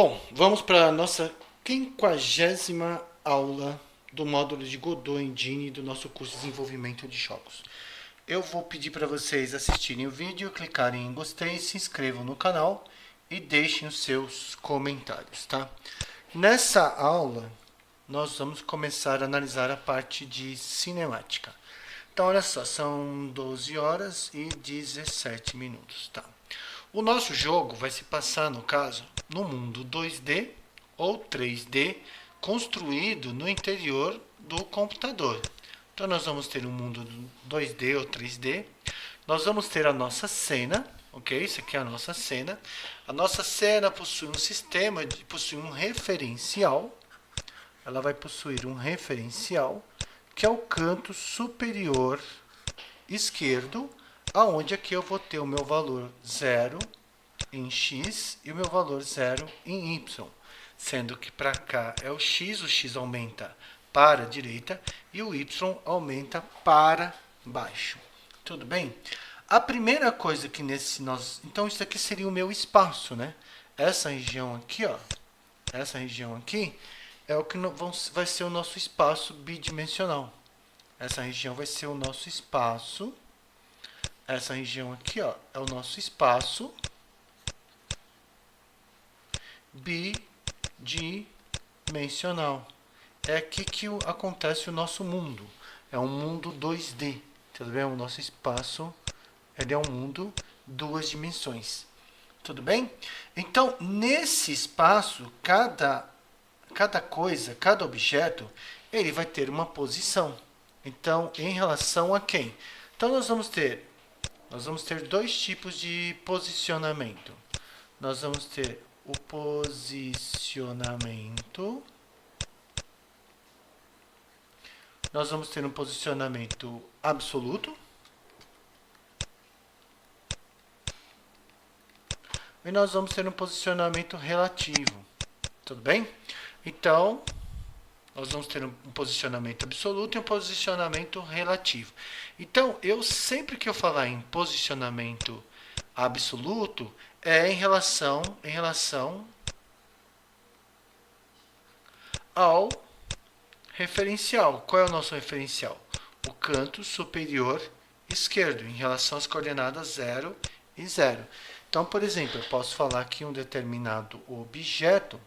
Bom, vamos para a nossa 50ª aula do módulo de Godot Engine do nosso curso de desenvolvimento de jogos. Eu vou pedir para vocês assistirem o vídeo, clicarem em gostei, se inscrevam no canal e deixem os seus comentários, tá? Nessa aula, nós vamos começar a analisar a parte de cinemática. Então, olha só, são 12 horas e 17 minutos, tá? O nosso jogo vai se passar, no caso, no mundo 2D ou 3D construído no interior do computador. Então, nós vamos ter um mundo 2D ou 3D. Nós vamos ter a nossa cena, ok? Isso aqui é a nossa cena. A nossa cena possui um sistema, possui um referencial. Ela vai possuir um referencial, que é o canto superior esquerdo, aonde aqui eu vou ter o meu valor 0 em x e o meu valor 0 em y, sendo que para cá é o x aumenta para a direita e o y aumenta para baixo. Tudo bem? A primeira coisa que então isso aqui seria o meu espaço, né? Essa região aqui, ó, essa região aqui é o que vai ser o nosso espaço bidimensional. Essa região vai ser o nosso espaço. Essa região aqui, ó, é o nosso espaço bidimensional. É aqui que acontece o nosso mundo. É um mundo 2D. Tudo bem? O nosso espaço ele é um mundo duas dimensões. Tudo bem? Então, nesse espaço, cada coisa, cada objeto, ele vai ter uma posição. Então, em relação a quem? Então, nós vamos ter dois tipos de posicionamento. Nós vamos ter o posicionamento. Nós vamos ter um posicionamento absoluto. E nós vamos ter um posicionamento relativo. Tudo bem? Então, nós vamos ter um posicionamento absoluto e um posicionamento relativo. Então, sempre que eu falar em posicionamento absoluto, é em relação ao referencial. Qual é o nosso referencial? O canto superior esquerdo, em relação às coordenadas 0 e 0. Então, por exemplo, eu posso falar que um determinado objeto,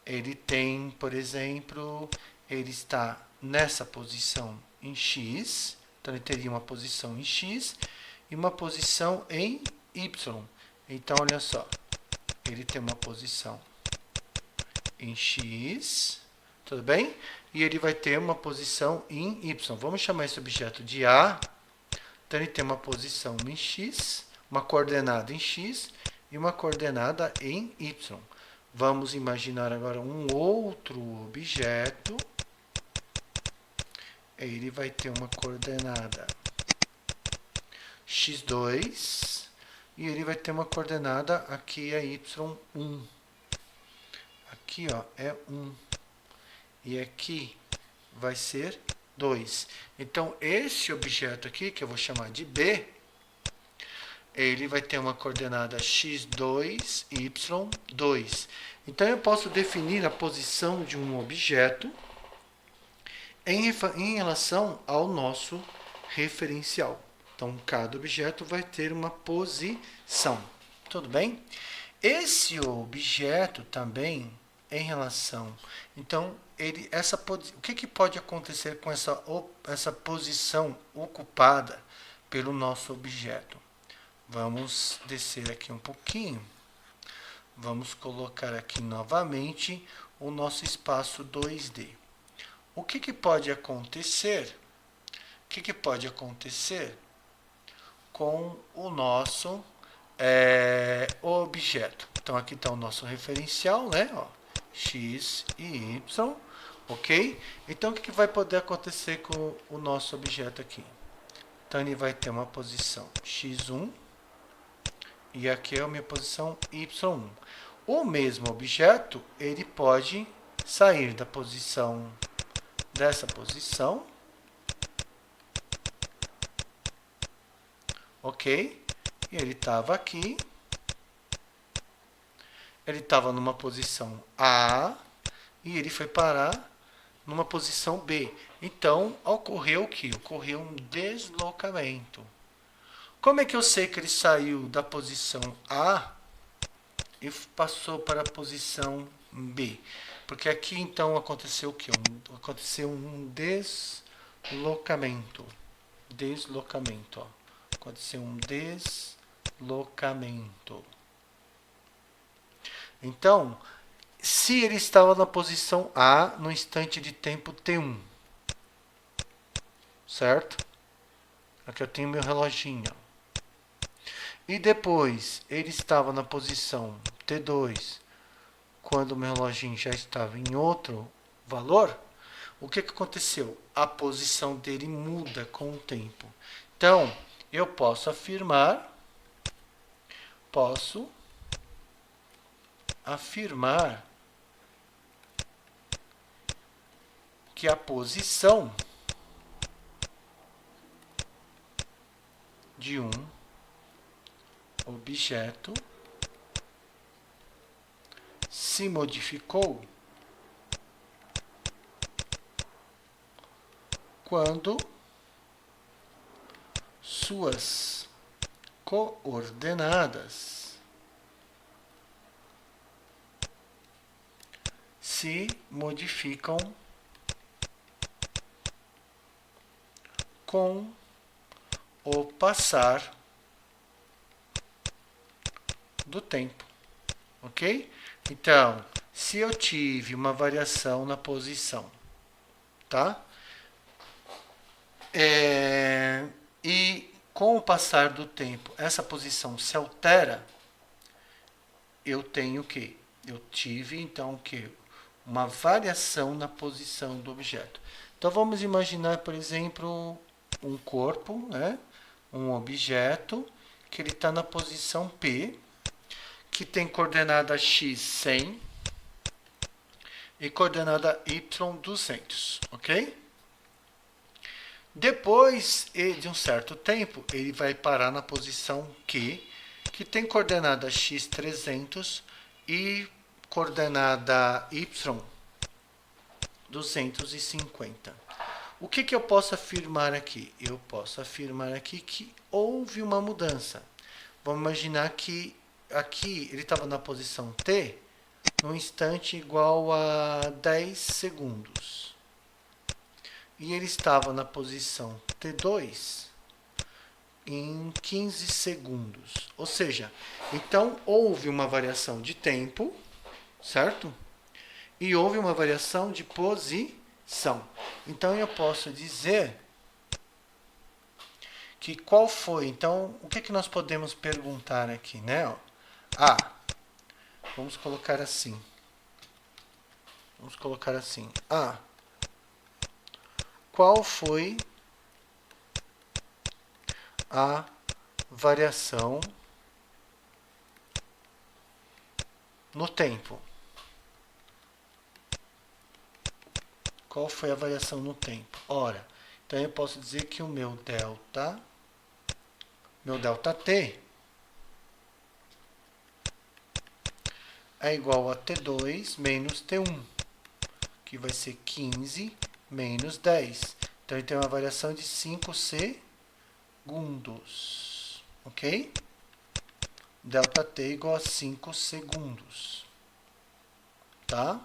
ele tem, por exemplo, ele está nessa posição em x, então ele teria uma posição em x e uma posição em y. Então, olha só, ele tem uma posição em x, tudo bem? E ele vai ter uma posição em y. Vamos chamar esse objeto de A. Então, ele tem uma posição em x, uma coordenada em x e uma coordenada em y. Vamos imaginar agora um outro objeto. Ele vai ter uma coordenada x2 e ele vai ter uma coordenada aqui é y1. Aqui, ó, é 1. E aqui vai ser 2. Então, esse objeto aqui, que eu vou chamar de B, ele vai ter uma coordenada x2, y2. Então, eu posso definir a posição de um objeto em relação ao nosso referencial. Então, cada objeto vai ter uma posição. Tudo bem? Esse objeto também, em relação... Então, o que pode acontecer com essa posição ocupada pelo nosso objeto? Vamos descer aqui um pouquinho. Vamos colocar aqui novamente o nosso espaço 2D. O que pode acontecer? O que pode acontecer com o nosso objeto? Então, aqui está o nosso referencial, né? Ó, x e y, ok? Então, o que vai poder acontecer com o nosso objeto aqui? Então, ele vai ter uma posição x1 e aqui é a minha posição y1. O mesmo objeto, ele pode sair dessa posição, ok? E ele estava aqui, Ele estava numa posição A e ele foi parar numa posição B. Então, ocorreu o que? Ocorreu um deslocamento. Como é que eu sei que ele saiu da posição A e passou para a posição B? Porque aqui, então, aconteceu o que? Aconteceu um deslocamento. Deslocamento, ó. Aconteceu um deslocamento. Então, se ele estava na posição A no instante de tempo T1, certo? Aqui eu tenho meu reloginho. E depois ele estava na posição T2, quando o meu reloginho já estava em outro valor, o que aconteceu? A posição dele muda com o tempo. Então, eu posso afirmar que a posição de um objeto se modificou quando suas coordenadas se modificam com o passar do tempo, ok? Então, se eu tive uma variação na posição, tá? E com o passar do tempo, essa posição se altera, eu tenho o quê? Eu tive, então, o quê? Uma variação na posição do objeto. Então, vamos imaginar, por exemplo, um corpo, né? Um objeto, que ele está na posição P, que tem coordenada x 100 e coordenada y 200, ok? Depois de um certo tempo, ele vai parar na posição Q, que tem coordenada x 300 e coordenada y 250. O que eu posso afirmar aqui? Eu posso afirmar aqui que houve uma mudança. Vamos imaginar que aqui ele estava na posição T num instante igual a 10 segundos. E ele estava na posição T2 em 15 segundos. Ou seja, então houve uma variação de tempo, certo? E houve uma variação de posição. Então eu posso dizer que qual foi. Então, o que nós podemos perguntar aqui, né? Vamos colocar assim. Qual foi a variação no tempo? Qual foi a variação no tempo? Ora, então eu posso dizer que o meu delta T é igual a T2 menos T1, que vai ser 15 menos 10. Então, ele tem uma variação de 5 segundos, ok? Delta T igual a 5 segundos, tá?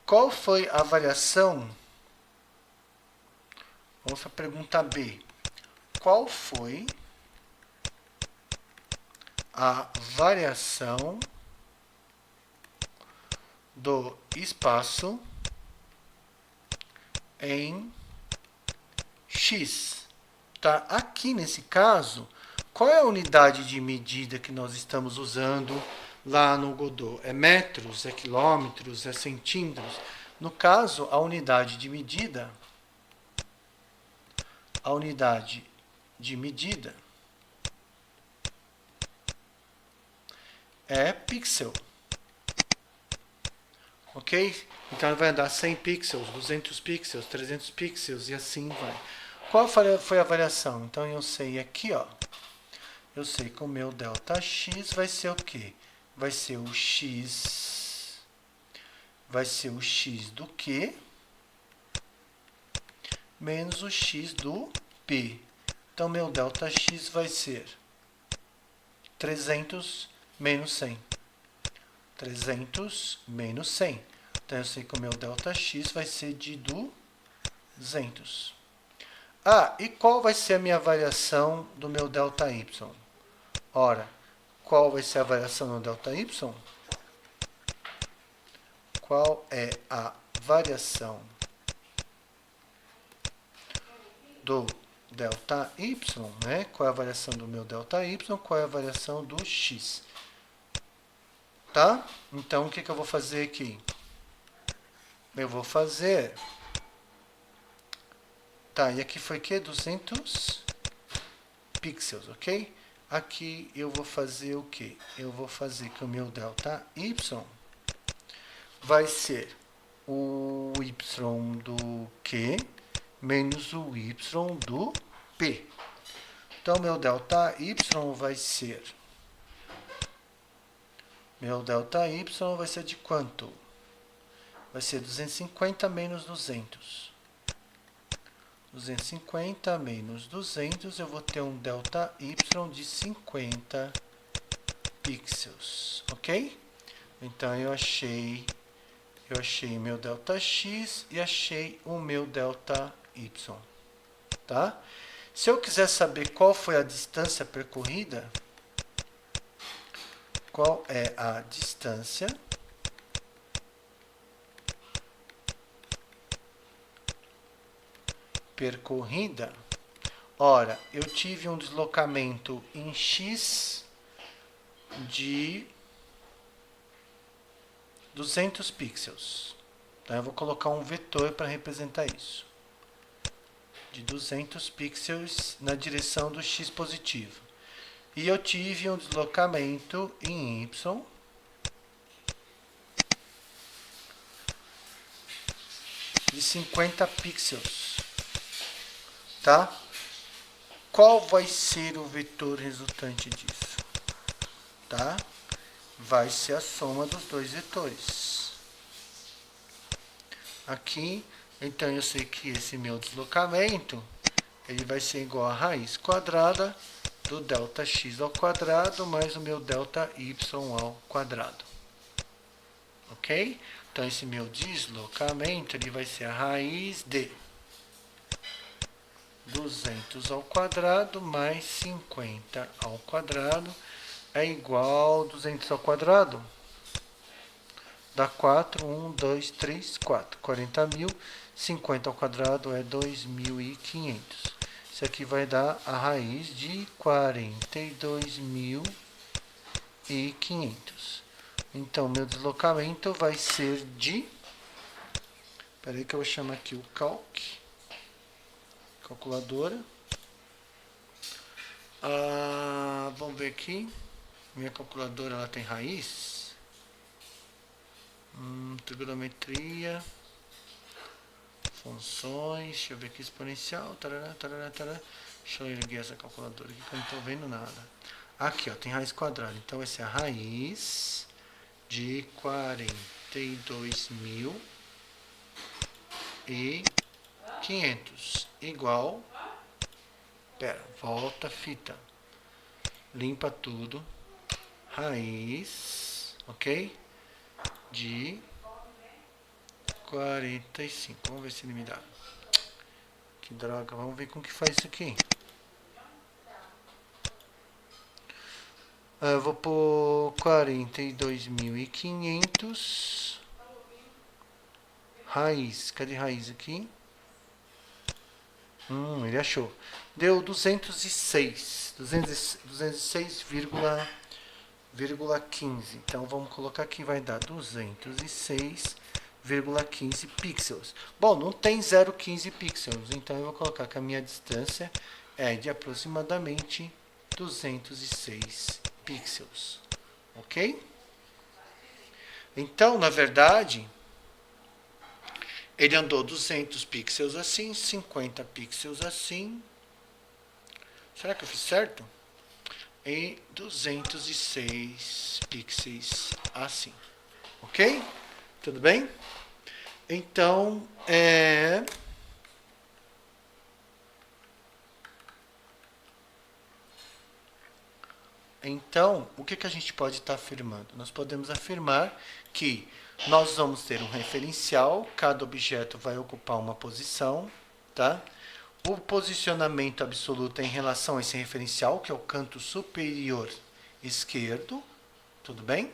Qual foi a variação? Vamos para a pergunta B. Qual foi a variação do espaço em x? Tá? Aqui nesse caso, qual é a unidade de medida que nós estamos usando lá no Godot? É metros, é quilômetros, é centímetros? No caso, a unidade de medida é pixel. Ok? Então vai andar 100 pixels, 200 pixels, 300 pixels e assim vai. Qual foi a variação? Então eu sei aqui, ó, eu sei que o meu ΔX vai ser o quê? Vai ser o x, vai ser o x do Q menos o x do P. Então, meu ΔX vai ser 300 menos 100. 300 menos 100. Então, eu sei que o meu ΔX vai ser de 200. Ah, e qual vai ser a minha variação do meu ΔY? Ora, qual vai ser a variação do ΔY? Qual é a variação do ΔY, né? Qual é a variação do meu ΔY? Qual é a variação do X? Tá? Então, o que eu vou fazer aqui? Eu vou fazer... Tá, e aqui foi o quê? 200 pixels, ok? Aqui eu vou fazer o quê? Eu vou fazer que o meu ΔY vai ser o Y do Q menos o Y do P. Então, meu ΔY vai ser... Meu ΔY vai ser de quanto? Vai ser 250 menos 200. 250 menos 200, eu vou ter um ΔY de 50 pixels, ok? Então, eu achei meu ΔX e achei o meu ΔY, tá? Se eu quiser saber qual foi a distância percorrida, qual é a distância percorrida? Ora, eu tive um deslocamento em x de 200 pixels. Então, eu vou colocar um vetor para representar isso. De 200 pixels na direção do x positivo. E eu tive um deslocamento em y de 50 pixels. Tá? Qual vai ser o vetor resultante disso? Tá? Vai ser a soma dos dois vetores. Aqui, então eu sei que esse meu deslocamento, ele vai ser igual a raiz quadrada do ΔX ao quadrado mais o meu ΔY ao quadrado. Ok? Então, esse meu deslocamento, ele vai ser a raiz de 200 ao quadrado mais 50 ao quadrado é igual a 200 ao quadrado. Dá 4, 1, 2, 3, 4. 40 mil. 50 ao quadrado é 2.500. Isso aqui vai dar a raiz de 42.500. Então, meu deslocamento vai ser de... Espera aí que eu vou chamar aqui o calculadora. Vamos ver aqui. Minha calculadora ela tem raiz. Trigonometria. Funções. Deixa eu ver aqui. Exponencial. Tarará, tarará, tarará. Deixa eu erguer essa calculadora aqui que eu não estou vendo nada. Aqui, ó, tem raiz quadrada. Então, vai ser a raiz de 42.500 igual... Pera, volta a fita. Limpa tudo. Raiz, ok? De 45. Vamos ver se ele me dá. Que droga, vamos ver como que faz isso aqui. Eu vou pôr 42.500. Raiz, cadê raiz aqui? Ele achou. Deu 206. 206,15. Então, vamos colocar aqui, vai dar 206,15 pixels. Bom, não tem 0,15 pixels, então eu vou colocar que a minha distância é de aproximadamente 206 pixels. Ok? Então, na verdade... Ele andou 200 pixels assim, 50 pixels assim. Será que eu fiz certo? e 206 pixels assim, ok? Tudo bem? Então, o que a gente pode estar afirmando? Nós podemos afirmar que nós vamos ter um referencial, cada objeto vai ocupar uma posição, tá? O posicionamento absoluto é em relação a esse referencial, que é o canto superior esquerdo, tudo bem?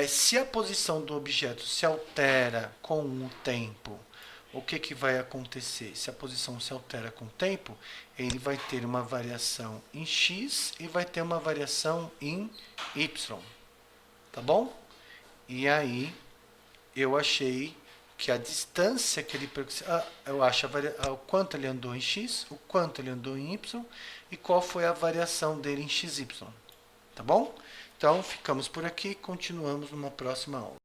Se a posição do objeto se altera com o tempo, o que vai acontecer? Se a posição se altera com o tempo, ele vai ter uma variação em x e vai ter uma variação em y, tá bom? E aí, eu achei que a distância que ele eu acho o quanto ele andou em x, o quanto ele andou em y e qual foi a variação dele em xy, tá bom? Então, ficamos por aqui, continuamos numa próxima aula.